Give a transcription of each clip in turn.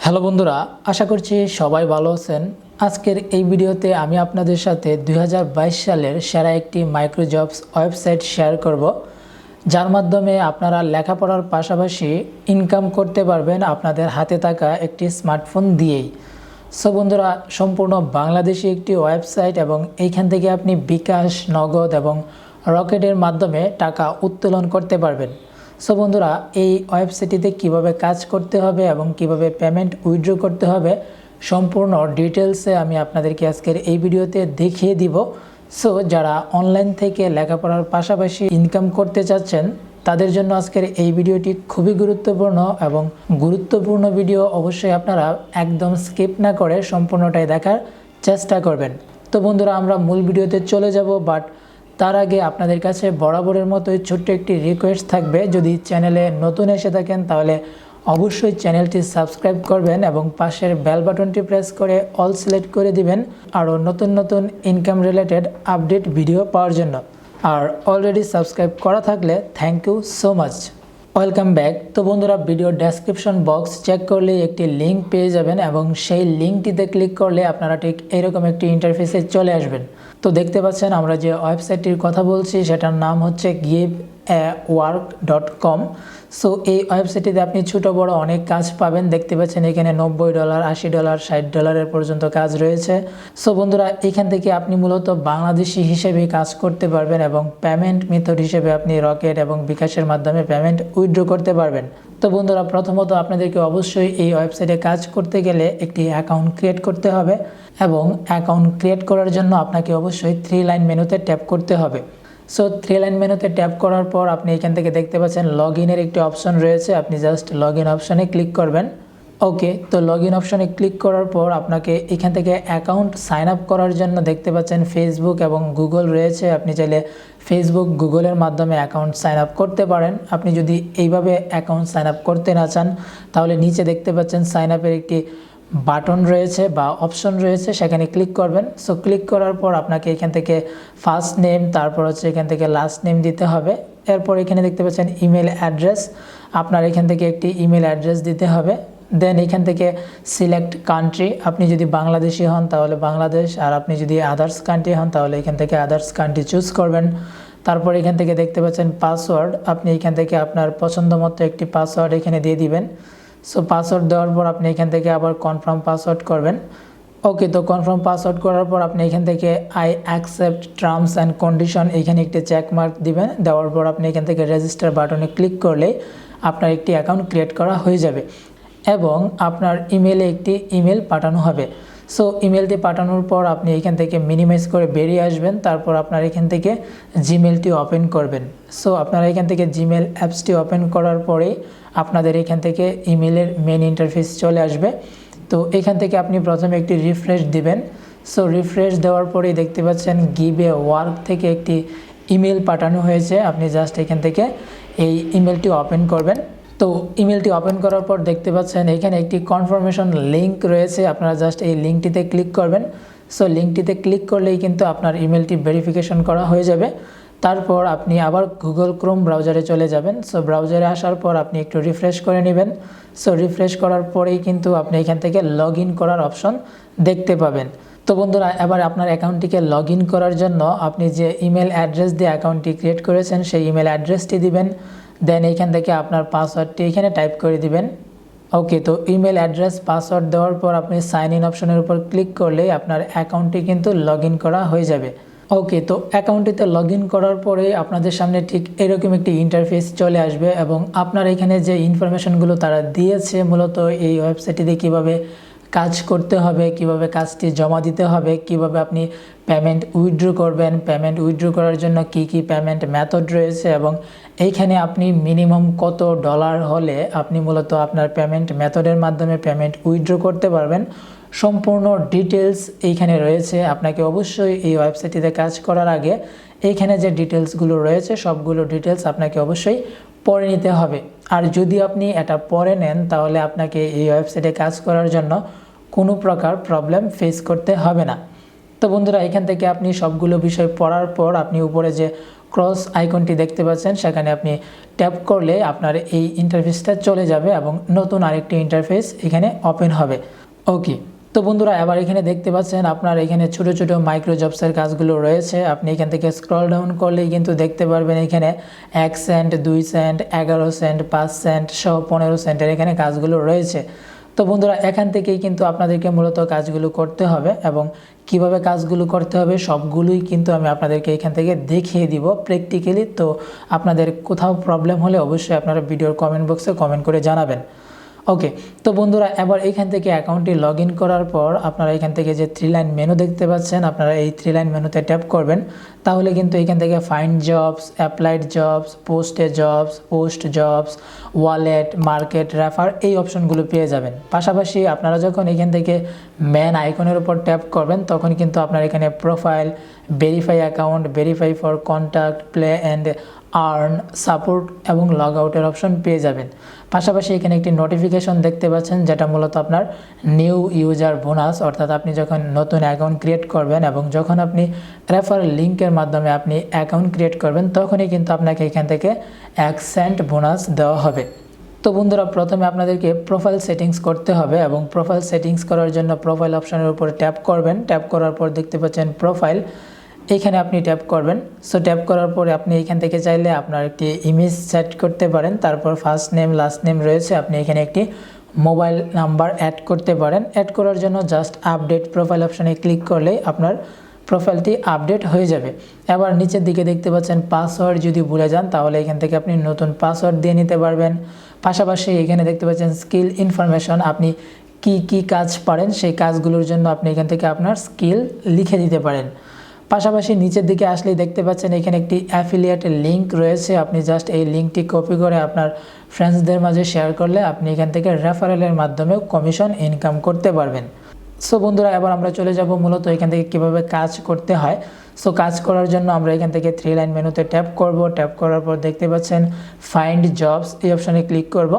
Hello বন্ধুরা, আশা করছি সবাই ভালো আছেন। আজকের এই ভিডিওতে আমি আপনাদের সাথে 2022 সালের সেরা একটি মাইক্রো জবস ওয়েবসাইট শেয়ার করব, যার মাধ্যমে আপনারা লেখাপড়ার পাশাপাশি ইনকাম করতে পারবেন আপনাদের হাতে থাকা একটি স্মার্টফোন দিয়েই। সো বন্ধুরা, সম্পূর্ণ বাংলাদেশি একটি ওয়েবসাইট এবং এইখান থেকে আপনি বিকাশ, নগদ এবং রকেটের মাধ্যমে টাকা উত্তোলন করতে পারবেন। সো বন্ধুরা, এই ওয়েবসাইটটিতে কিভাবে কাজ করতে হবে এবং কিভাবে পেমেন্ট উইথড্র করতে হবে সম্পূর্ণ ডিটেলসে আমি আপনাদেরকে আজকের এই ভিডিওতে দেখিয়ে দিব। সো যারা অনলাইন থেকে লেখাপড়ার পাশাপাশি ইনকাম করতে চাচ্ছেন তাদের জন্য আজকের এই ভিডিওটি খুবই গুরুত্বপূর্ণ এবং গুরুত্বপূর্ণ ভিডিও। অবশ্যই আপনারা একদম স্কিপ না করে সম্পূর্ণটাই দেখার চেষ্টা করবেন। তো বন্ধুরা, আমরা মূল ভিডিওতে চলে যাব, বাট তার আগে আপনাদের কাছে বরাবরের মতোই ছোট্ট একটি রিকোয়েস্ট থাকবে। যদি চ্যানেলে নতুন এসে থাকেন তাহলে অবশ্যই চ্যানেলটি সাবস্ক্রাইব করবেন এবং পাশের বেল বাটনটি প্রেস করে অল সিলেক্ট করে দিবেন আরও নতুন নতুন ইনকাম রিলেটেড আপডেট ভিডিও পাওয়ার জন্য। আর অলরেডি সাবস্ক্রাইব করা থাকলে thank you so much. Welcome back. তো বন্ধুরা, ভিডিও ডেসক্রিপশন বক্স চেক করলে একটি লিঙ্ক পেয়ে যাবেন এবং সেই লিঙ্কটিতে ক্লিক করলে আপনারা ঠিক এরকম একটি ইন্টারফেসে চলে আসবেন। তো দেখতে পাচ্ছেন আমরা যে ওয়েবসাইটটির কথা বলছি সেটার নাম হচ্ছে giveawork.com। সো এই ওয়েবসাইটটিতে আপনি ছোটো বড় অনেক কাজ পাবেন। দেখতে পাচ্ছেন এখানে $90, $80, $60 পর্যন্ত কাজ রয়েছে। সো বন্ধুরা, এখান থেকে আপনি মূলত বাংলাদেশি হিসেবে কাজ করতে পারবেন এবং পেমেন্ট মেথড হিসেবে আপনি রকেট এবং বিকাশের মাধ্যমে পেমেন্ট উইথড্র করতে পারবেন। তো বন্ধুরা, প্রথমত আপনাদেরকে অবশ্যই এই ওয়েবসাইটে কাজ করতে গেলে একটি অ্যাকাউন্ট ক্রিয়েট করতে হবে এবং অ্যাকাউন্ট ক্রিয়েট করার জন্য আপনাকে অবশ্যই 3 লাইন মেনুতে ট্যাপ করতে হবে। সো 3 লাইন মেনুতে ট্যাপ করার পর আপনি এখান থেকে দেখতে পাচ্ছেন লগ ইনের একটি অপশন রয়েছে। আপনি জাস্ট লগ ইন অপশানে ক্লিক করবেন। ওকে, তো লগ ইন অপশানে ক্লিক করার পর আপনাকে এখান থেকে অ্যাকাউন্ট সাইন আপ করার জন্য দেখতে পাচ্ছেন ফেসবুক এবং গুগল রয়েছে। আপনি চাইলে ফেসবুক, গুগলের মাধ্যমে অ্যাকাউন্ট সাইন আপ করতে পারেন। আপনি যদি এইভাবে অ্যাকাউন্ট সাইন আপ করতে না চান তাহলে নিচে দেখতে পাচ্ছেন সাইন আপের একটি বাটন রয়েছে বা অপশন রয়েছে, সেখানে ক্লিক করবেন। সো ক্লিক করার পর আপনাকে এখান থেকে ফার্স্ট নেম, তারপর হচ্ছে এখান থেকে লাস্ট নেম দিতে হবে। এরপর এখানে দেখতে পাচ্ছেন ইমেল অ্যাড্রেস, আপনার এখান থেকে একটি ইমেল অ্যাড্রেস দিতে হবে। দেন এখান থেকে সিলেক্ট কান্ট্রি, আপনি যদি বাংলাদেশি হন তাহলে বাংলাদেশ, আর আপনি যদি আদার্স কান্ট্রি হন তাহলে এখান থেকে আদার্স কান্ট্রি চুজ করবেন। তারপর এখান থেকে দেখতে পাচ্ছেন পাসওয়ার্ড, আপনি এখান থেকে আপনার পছন্দ মতো একটি পাসওয়ার্ড এখানে দিয়ে দিবেন। সো পাসওয়ার্ড দেওয়ার পর আপনি এখান থেকে আবার কনফার্ম পাসওয়ার্ড করবেন। ওকে, তো কনফার্ম পাসওয়ার্ড করার পর আপনি এখান থেকে I accept terms and condition এখানে একটি চেক মার্ক দিবেন। দেওয়ার পর আপনি এখান থেকে রেজিস্টার বাটনে ক্লিক করলেই আপনার একটি অ্যাকাউন্ট ক্রিয়েট করা হয়ে যাবে এবং আপনার ইমেলে একটি ইমেল পাঠানো হবে। সো ইমেলটি পাঠানোর পর আপনি এখান থেকে মিনিমাইজ করে বেরিয়ে আসবেন। তারপর আপনার এখান থেকে জিমেলটি ওপেন করবেন। সো আপনারা এখান থেকে জিমেল অ্যাপসটি ওপেন করার পরেই আপনাদের এখান থেকে ইমেলের মেন ইন্টারফেস চলে আসবে। তো এখান থেকে আপনি প্রথমে একটি রিফ্রেশ দিবেন। সো রিফ্রেশ দেওয়ার পরেই দেখতে পাচ্ছেন গিভ এ ওয়ার্ক থেকে একটি ইমেল পাঠানো হয়েছে। আপনি জাস্ট এখান থেকে এই ইমেলটি ওপেন করবেন। তো ইমেলটি ওপেন করার পর দেখতে পাচ্ছেন এখানে একটি কনফার্মেশন লিঙ্ক রয়েছে, আপনারা জাস্ট এই লিঙ্কটিতে ক্লিক করবেন। সো লিঙ্কটিতে ক্লিক করলেই কিন্তু আপনার ইমেলটি ভেরিফিকেশন করা হয়ে যাবে। তারপর আপনি আবার গুগল ক্রোম ব্রাউজারে চলে যাবেন। সো ব্রাউজারে আসার পর আপনি একটু রিফ্রেশ করে নেবেন। সো রিফ্রেশ করার পরেই কিন্তু আপনি এখান থেকে লগ ইন করার অপশন দেখতে পাবেন। তো বন্ধুরা, এবার আপনার অ্যাকাউন্টটিকে লগ ইন করার জন্য আপনি যে ইমেল অ্যাড্রেস দিয়ে অ্যাকাউন্টটি ক্রিয়েট করেছেন সেই ইমেল অ্যাড্রেসটি দিবেন। দেন এইখান থেকে আপনার পাসওয়ার্ডটি এখানে টাইপ করে দিবেন। ওকে, তো ইমেল অ্যাড্রেস পাসওয়ার্ড দেওয়ার পর আপনি সাইন ইন অপশনের উপর ক্লিক করলেই আপনার অ্যাকাউন্টটি কিন্তু লগ ইন করা হয়ে যাবে। ওকে, তো অ্যাকাউন্টটিতে লগ ইন করার পরে আপনাদের সামনে ঠিক এরকম একটি ইন্টারফেস চলে আসবে এবং আপনার এখানে যে ইনফরমেশনগুলো তারা দিয়েছে মূলত এই ওয়েবসাইটটিতে কীভাবে কাজ করতে হবে, কিভাবে কাজটি জমা দিতে হবে, কিভাবে আপনি পেমেন্ট উইথড্র করবেন, পেমেন্ট উইথড্র করার জন্য কি কি পেমেন্ট মেথড রয়েছে এবং এইখানে আপনি মিনিমাম কত ডলার হলে আপনি মূলত আপনার পেমেন্ট মেথডের মাধ্যমে পেমেন্ট উইথড্র করতে পারবেন, সম্পূর্ণ ডিটেলস এইখানে রয়েছে। আপনাকে অবশ্যই এই ওয়েবসাইটটিতে কাজ করার আগে এইখানে যে ডিটেলসগুলো রয়েছে সবগুলো ডিটেলস আপনাকে অবশ্যই পড়ে নিতে হবে। আর যদি আপনি এটা পড়ে নেন তাহলে আপনাকে এই ওয়েবসাইটে কাজ করার জন্য কোনো প্রকার প্রবলেম ফেস করতে হবে না। তো বন্ধুরা, এখান থেকে আপনি সবগুলো বিষয় পড়ার পর আপনি উপরে যে ক্রস আইকনটি দেখতে পাচ্ছেন, সেখানে আপনি ট্যাপ করলে আপনার এই ইন্টারফেসটা চলে যাবে এবং নতুন আরেকটি ইন্টারফেস এখানে ওপেন হবে। ওকে, তো বন্ধুরা এবার এখানে দেখতে পাচ্ছেন আপনার এখানে ছোট ছোট মাইক্রো জবসের কাজগুলো রয়েছে। আপনি এখান থেকে স্ক্রল ডাউন করলেই কিন্তু দেখতে পারবেন এখানে 1 সেন্ট, 2 সেন্ট, 11 সেন্ট, 5 সেন্ট সহ 15 সেন্টের এখানে কাজগুলো রয়েছে। তো বন্ধুরা এখান থেকেই কিন্তু আপনাদেরকে মূলত কাজগুলো করতে হবে এবং কিভাবে কাজগুলো করতে হবে সবগুলোই কিন্তু আমি আপনাদেরকে এখান থেকে দেখিয়ে দিব প্র্যাকটিক্যালি। তো আপনাদের কোথাও প্রবলেম হলে অবশ্যই আপনারা ভিডিওর কমেন্ট বক্সে কমেন্ট করে জানাবেন। ওকে, তো বন্ধুরা এবার এখান থেকে অ্যাকাউন্টটি লগ ইন করার পর আপনারা এখান থেকে যে 3 লাইন মেনু দেখতে পাচ্ছেন, আপনারা এই 3 লাইন মেনুতে ট্যাপ করবেন। তাহলে কিন্তু এখান থেকে ফাইন্ড জবস, অ্যাপ্লাইড জবস, পোস্টে jobs, post jobs, wallet, market, refer এই অপশনগুলো পেয়ে যাবেন। পাশাপাশি আপনারা যখন এখান থেকে ম্যান আইকনের উপর ট্যাপ করবেন তখন কিন্তু আপনার এখানে profile, verify account, verify for contact, play and earn, support এবং লগ আউটের অপশন পেয়ে যাবেন। পাশাপাশি এখানে একটি নোটিফিকেশন দেখতে পাচ্ছেন যেটা মূলত আপনার নিউ ইউজার বোনাস, অর্থাৎ আপনি যখন নতুন অ্যাকাউন্ট ক্রিয়েট করবেন এবং যখন আপনি রেফার লিঙ্কের মাধ্যমে আপনি অ্যাকাউন্ট ক্রিয়েট করবেন তখনই কিন্তু আপনাকে এখান থেকে 1 সেন্ট বোনাস দেওয়া হবে। তো বন্ধুরা প্রথমে আপনাদেরকে প্রোফাইল সেটিংস করতে হবে এবং প্রোফাইল সেটিংস করার জন্য প্রোফাইল অপশনের উপর ট্যাপ করবেন। ট্যাপ করার পর দেখতে পাচ্ছেন প্রোফাইল, এইখানে আপনি ট্যাপ করবেন। সো ট্যাপ করার পরে আপনি এখান থেকে চাইলে আপনার একটি ইমেজ সেট করতে পারেন। তারপর ফার্স্ট নেম, লাস্ট নেম রয়েছে, আপনি এখানে একটি মোবাইল নাম্বার অ্যাড করতে পারেন। অ্যাড করার জন্য জাস্ট আপডেট প্রোফাইল অপশানে ক্লিক করলেই আপনার প্রোফাইলটি আপডেট হয়ে যাবে। এবার নিচের দিকে দেখতে পাচ্ছেন পাসওয়ার্ড যদি ভুলে যান তাহলে এখান থেকে আপনি নতুন পাসওয়ার্ড দিয়ে নিতে পারবেন। পাশাপাশি এখানে দেখতে পাচ্ছেন স্কিল ইনফরমেশন, আপনি কি কি কাজ পারেন সেই কাজগুলোর জন্য আপনি এখান থেকে আপনার স্কিল লিখে দিতে পারেন। পাশাপাশি নিচের দিকে আসলেই দেখতে পাচ্ছেন এখানে একটি অ্যাফিলিয়েট লিঙ্ক রয়েছে, আপনি জাস্ট এই লিঙ্কটি কপি করে আপনার ফ্রেন্ডসদের মাঝে শেয়ার করলে আপনি এখান থেকে রেফারেলের মাধ্যমেও কমিশন ইনকাম করতে পারবেন। সো বন্ধুরা এবার আমরা চলে যাব মূলত এখান থেকে কীভাবে কাজ করতে হয়। সো কাজ করার জন্য আমরা এখান থেকে 3 লাইন মেনুতে ট্যাপ করব। ট্যাপ করার পর দেখতে পাচ্ছেন ফাইন্ড জবস, এই অপশানে ক্লিক করব।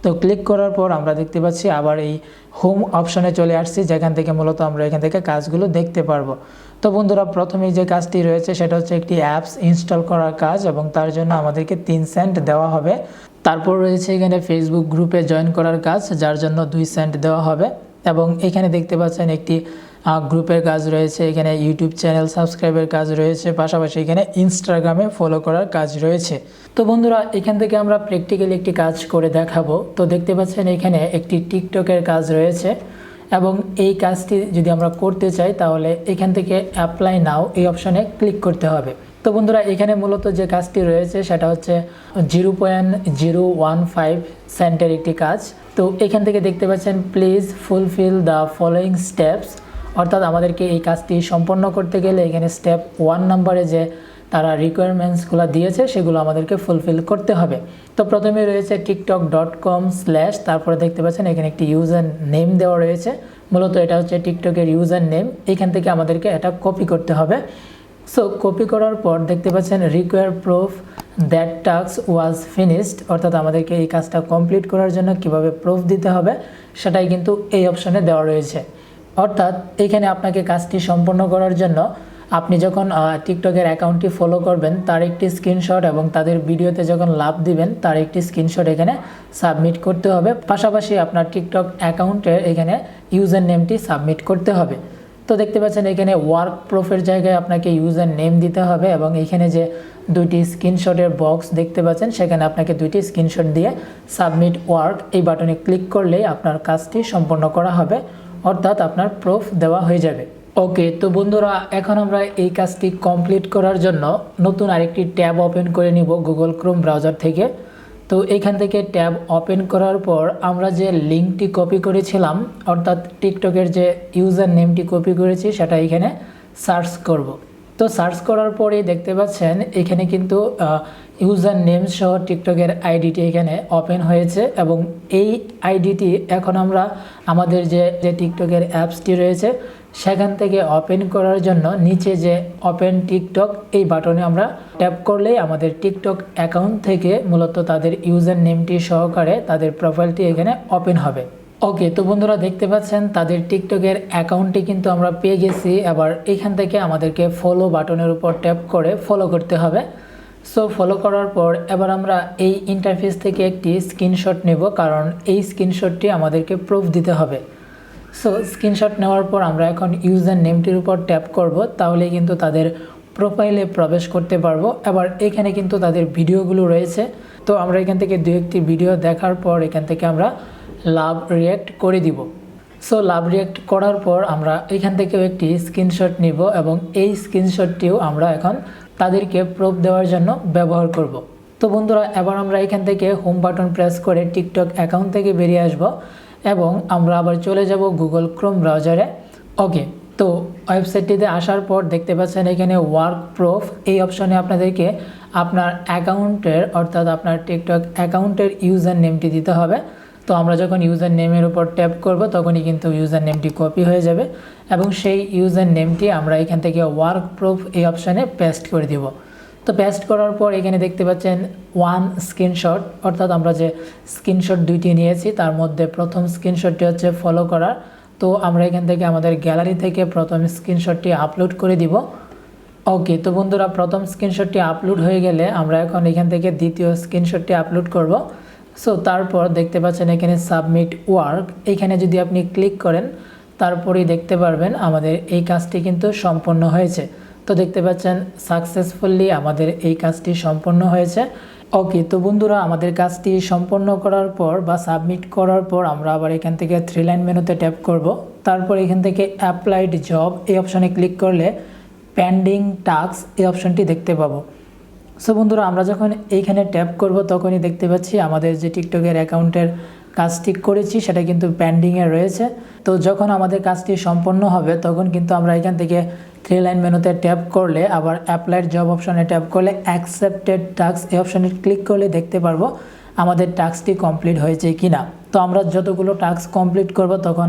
তো ক্লিক করার পর আমরা দেখতে পাচ্ছি আবার এই হোম অপশনে চলে আসছি, যেখান থেকে মূলত আমরা এখান থেকে কাজগুলো দেখতে পারবো। তো বন্ধুরা প্রথমেই যে কাজটি রয়েছে সেটা হচ্ছে একটি অ্যাপস ইনস্টল করার কাজ এবং তার জন্য আমাদেরকে 3 সেন্ট দেওয়া হবে। তারপর রয়েছে এখানে ফেসবুক গ্রুপে জয়েন করার কাজ, যার জন্য 2 সেন্ট দেওয়া হবে। এবং এখানে দেখতে পাচ্ছেন একটি গ্রুপের কাজ রয়েছে, এখানে ইউটিউব চ্যানেল সাবস্ক্রাইবের কাজ রয়েছে, পাশাপাশি এখানে ইনস্টাগ্রামে ফলো করার কাজ রয়েছে। তো বন্ধুরা এখান থেকে আমরা প্র্যাকটিক্যালি একটি কাজ করে দেখাবো। তো দেখতে পাচ্ছেন এখানে একটি টিকটকের কাজ রয়েছে এবং এই কাজটি যদি আমরা করতে চাই তাহলে এখান থেকে অ্যাপ্লাই নাও এই অপশানে ক্লিক করতে হবে। তো বন্ধুরা এখানে মূলত যে কাজটি রয়েছে সেটা হচ্ছে 0.015 সেন্টের একটি কাজ। তো এখান থেকে দেখতে পাচ্ছেন please fulfil the following steps, অর্থাৎ আমাদেরকে এই কাজটি সম্পন্ন করতে গেলে এখানে স্টেপ 1 নম্বরে যে তারা রিকোয়ারমেন্টসগুলো দিয়েছে সেগুলো আমাদেরকে ফুলফিল করতে হবে। তো প্রথমে রয়েছে tiktok.com/ তারপরে দেখতে পাচ্ছেন এখানে একটি ইউজার নেম দেওয়া রয়েছে, মূলত এটা হচ্ছে টিকটকের ইউজার নেম। এখান থেকে আমাদেরকে এটা কপি করতে হবে। সো কপি করার পর দেখতে পাচ্ছেন require proof that task was finished, অর্থাৎ আমাদেরকে এই কাজটা কমপ্লিট করার জন্য কিভাবে প্রুফ দিতে হবে সেটাই কিন্তু এই অপশনে দেওয়া রয়েছে। অর্থাৎ এখানে আপনাকে কাজটি সম্পন্ন করার জন্য আপনি যখন টিকটকের অ্যাকাউন্টটি ফলো করবেন তার একটি স্ক্রিনশট এবং তাদের ভিডিওতে যখন লাভ দিবেন তার একটি স্ক্রিনশট এখানে সাবমিট করতে হবে। পাশাপাশি আপনার টিকটক অ্যাকাউন্টের এখানে ইউজার নেমটি সাবমিট করতে হবে। তো দেখতে পাচ্ছেন এখানে ওয়ার্ক প্রুফের জায়গায় আপনাকে ইউজার নেম দিতে হবে এবং এখানে যে 2টি স্ক্রিনশটের বক্স দেখতে পাচ্ছেন সেখানে আপনাকে 2টি স্ক্রিনশট দিয়ে সাবমিট ওয়ার্ক এই বাটনে ক্লিক করলেই আপনার কাজটি সম্পন্ন করা হবে, অর্থাৎ আপনার প্রুফ দেওয়া হয়ে যাবে। ওকে, তো বন্ধুরা এখন আমরা এই কাজটি কমপ্লিট করার জন্য নতুন আরেকটি ট্যাব ওপেন করে নিব গুগল ক্রোম ব্রাউজার থেকে। তো এখান থেকে ট্যাব ওপেন করার পর আমরা যে লিঙ্কটি কপি করেছিলাম, অর্থাৎ টিকটকের যে ইউজার নেমটি কপি করেছি সেটা এখানে সার্চ করব। তো সার্চ করার পরে দেখতে পাচ্ছেন এখানে কিন্তু ইউজার নেম সহ টিকটকের আইডিটি এখানে ওপেন হয়েছে এবং এই আইডিটি এখন আমরা আমাদের যে টিকটকের অ্যাপসটি রয়েছে সেখান থেকে ওপেন করার জন্য নিচে যে ওপেন টিকটক এই বাটনে আমরা ট্যাপ করলেই আমাদের টিকটক অ্যাকাউন্ট থেকে মূলত তাদের ইউজার নেমটি সহকারে তাদের প্রোফাইলটি এখানে ওপেন হবে। ওকে, তো বন্ধুরা দেখতে পাচ্ছেন তাদের টিকটকের অ্যাকাউন্টটি কিন্তু আমরা পেয়ে গেছি। এবার এখান থেকে আমাদেরকে ফলো বাটনের উপর ট্যাপ করে ফলো করতে হবে। সো ফলো করার পর এবার আমরা এই ইন্টারফেস থেকে একটি স্ক্রিনশট নেব, কারণ এই স্ক্রিনশটটি আমাদেরকে প্রুফ দিতে হবে। সো স্ক্রিনশট নেওয়ার পর আমরা এখন ইউজার নেমটির উপর ট্যাপ করব, তাহলে কিন্তু তাদের প্রোফাইলে প্রবেশ করতে পারবো। এবার এখানে কিন্তু তাদের ভিডিওগুলো রয়েছে, তো আমরা এখান থেকে দু একটি ভিডিও দেখার পর এখান থেকে আমরা লাভ রিয়্যাক্ট করে দিব। সো লাভ রিয়্যাক্ট করার পর আমরা এখান থেকেও একটি স্ক্রিনশট নিব এবং এই স্ক্রিনশটটিও আমরা এখন তাদেরকে প্রুফ দেওয়ার জন্য ব্যবহার করব। তো বন্ধুরা এবার আমরা এখান থেকে হোম বাটন প্রেস করে টিকটক অ্যাকাউন্ট থেকে বেরিয়ে আসব এবং আমরা আবার চলে যাব গুগল ক্রোম ব্রাউজারে। ওকে, তো ওয়েবসাইটটিতে আসার পর দেখতে পাচ্ছেন এখানে ওয়ার্ক প্রুফ এই অপশনে আপনাদেরকে আপনার অ্যাকাউন্টের অর্থাৎ আপনার টিকটক অ্যাকাউন্টের ইউজার নেমটি দিতে হবে। তো আমরা যখন ইউজার নেমের উপর ট্যাপ করব তখনই কিন্তু ইউজার নেমটি কপি হয়ে যাবে এবং সেই ইউজার নেমটি আমরা এখান থেকে ওয়ার্ক প্রুফ এই অপশানে পেস্ট করে দিব। তো পেস্ট করার পর এখানে দেখতে পাচ্ছেন ওয়ান স্ক্রিনশট, অর্থাৎ আমরা যে স্ক্রিনশট দুইটি নিয়েছি তার মধ্যে প্রথম স্ক্রিনশটটি হচ্ছে ফলো করার। তো আমরা এখান থেকে আমাদের গ্যালারি থেকে প্রথম স্ক্রিনশটটি আপলোড করে দিব। ওকে, তো বন্ধুরা প্রথম স্ক্রিনশটটি আপলোড হয়ে গেলে আমরা এখন এখান থেকে দ্বিতীয় স্ক্রিনশটটি আপলোড করব। সো তারপর দেখতে পাচ্ছেন এখানে সাবমিট ওয়ার্ক, এখানে যদি আপনি ক্লিক করেন তারপরেই দেখতে পারবেন আমাদের এই কাজটি কিন্তু সম্পন্ন হয়েছে। তো দেখতে পাচ্ছেন সাকসেসফুলি আমাদের এই কাজটি সম্পন্ন হয়েছে। ওকে, তো বন্ধুরা আমাদের কাজটি সম্পন্ন করার পর বা সাবমিট করার পর আমরা আবার এখান থেকে 3 লাইন মেনুতে ট্যাপ করব। তারপর এখান থেকে অ্যাপ্লাইড জব এই অপশনে ক্লিক করলে পেন্ডিং টাস্ক এই অপশনটি দেখতে পাবো। সো বন্ধুরা আমরা যখন এইখানে ট্যাপ করব তখনই দেখতে পাচ্ছি আমাদের যে টিকটকের অ্যাকাউন্টের কাজটি করেছি সেটা কিন্তু পেন্ডিংয়ে রয়েছে। তো যখন আমাদের কাজটি সম্পন্ন হবে তখন কিন্তু আমরা এখান থেকে 3 লাইন মেনুতে ট্যাপ করলে আবার অ্যাপ্লাইড জব অপশনে ট্যাপ করলে অ্যাকসেপ্টেড টাস্ক এই অপশনে ক্লিক করলে দেখতে পারবো আমাদের টাস্কটি কমপ্লিট হয়েছে কি না। তো আমরা যতগুলো টাস্ক কমপ্লিট করব তখন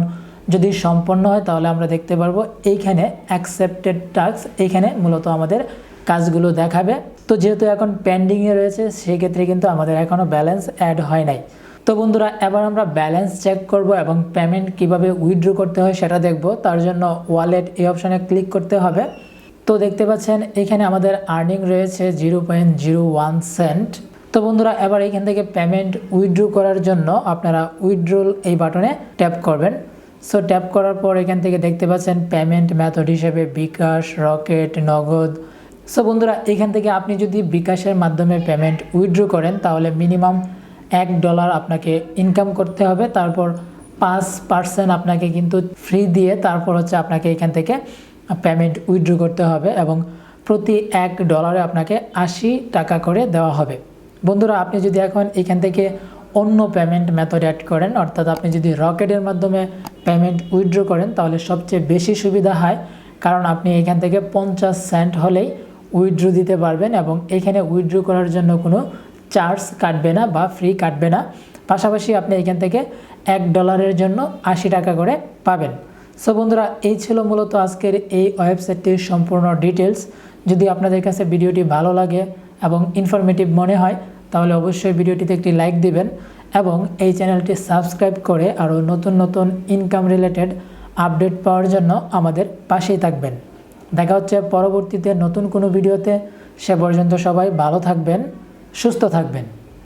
যদি সম্পন্ন হয় তাহলে আমরা দেখতে পারবো এইখানে অ্যাকসেপ্টেড টাস্ক, এইখানে মূলত আমাদের কাজগুলো দেখাবে। তো যেহেতু এখন পেন্ডিংয়ে রয়েছে সেক্ষেত্রে কিন্তু আমাদের এখনও ব্যালেন্স অ্যাড হয় নাই। তো বন্ধুরা এবার আমরা ব্যালেন্স চেক করব এবং পেমেন্ট কিভাবে উইথড্র করতে হয় সেটা দেখব। তার জন্য ওয়ালেট এই অপশানে ক্লিক করতে হবে। তো দেখতে পাচ্ছেন এখানে আমাদের আর্নিং রয়েছে 0.01 সেন্ট। তো বন্ধুরা এবার এখান থেকে পেমেন্ট উইথড্র করার জন্য আপনারা উইথড্রল এই বাটনে ট্যাপ করবেন। সো ট্যাপ করার পর এখান থেকে দেখতে পাচ্ছেন পেমেন্ট মেথড হিসেবে বিকাশ, রকেট, নগদ। সো বন্ধুরা এখান থেকে আপনি যদি বিকাশের মাধ্যমে পেমেন্ট উইথড্র করেন তাহলে মিনিমাম $1 আপনাকে ইনকাম করতে হবে, তারপর 5% আপনাকে কিন্তু ফ্রি দিয়ে তারপর হচ্ছে আপনাকে এখান থেকে পেমেন্ট উইথড্র করতে হবে এবং প্রতি $1 আপনাকে 80 টাকা করে দেওয়া হবে। বন্ধুরা আপনি যদি এখন এখান থেকে অন্য পেমেন্ট মেথড অ্যাড করেন, অর্থাৎ আপনি যদি রকেটের মাধ্যমে পেমেন্ট উইথড্র করেন তাহলে সবচেয়ে বেশি সুবিধা হয়, কারণ আপনি এখান থেকে 50 সেন্ট হলেই উইথড্র দিতে পারবেন এবং এখানে উইথড্র করার জন্য কোনো চার্জ কাটবে না বা ফ্রি কাটবে না। পাশাপাশি আপনি এখান থেকে $1 জন্য 80 টাকা করে পাবেন। সো বন্ধুরা এই ছিল মূলত আজকের এই ওয়েবসাইটটির সম্পূর্ণ ডিটেলস। যদি আপনাদের কাছে ভিডিওটি ভালো লাগে এবং ইনফরমেটিভ মনে হয় তাহলে অবশ্যই ভিডিওটিতে একটি লাইক দিবেন এবং এই চ্যানেলটি সাবস্ক্রাইব করে আরও নতুন নতুন ইনকাম রিলেটেড আপডেট পাওয়ার জন্য আমাদের পাশেই থাকবেন। দেখা হচ্ছে পরবর্তীতে নতুন কোনো ভিডিওতে। সে পর্যন্ত সবাই ভালো থাকবেন, সুস্থ থাকবেন।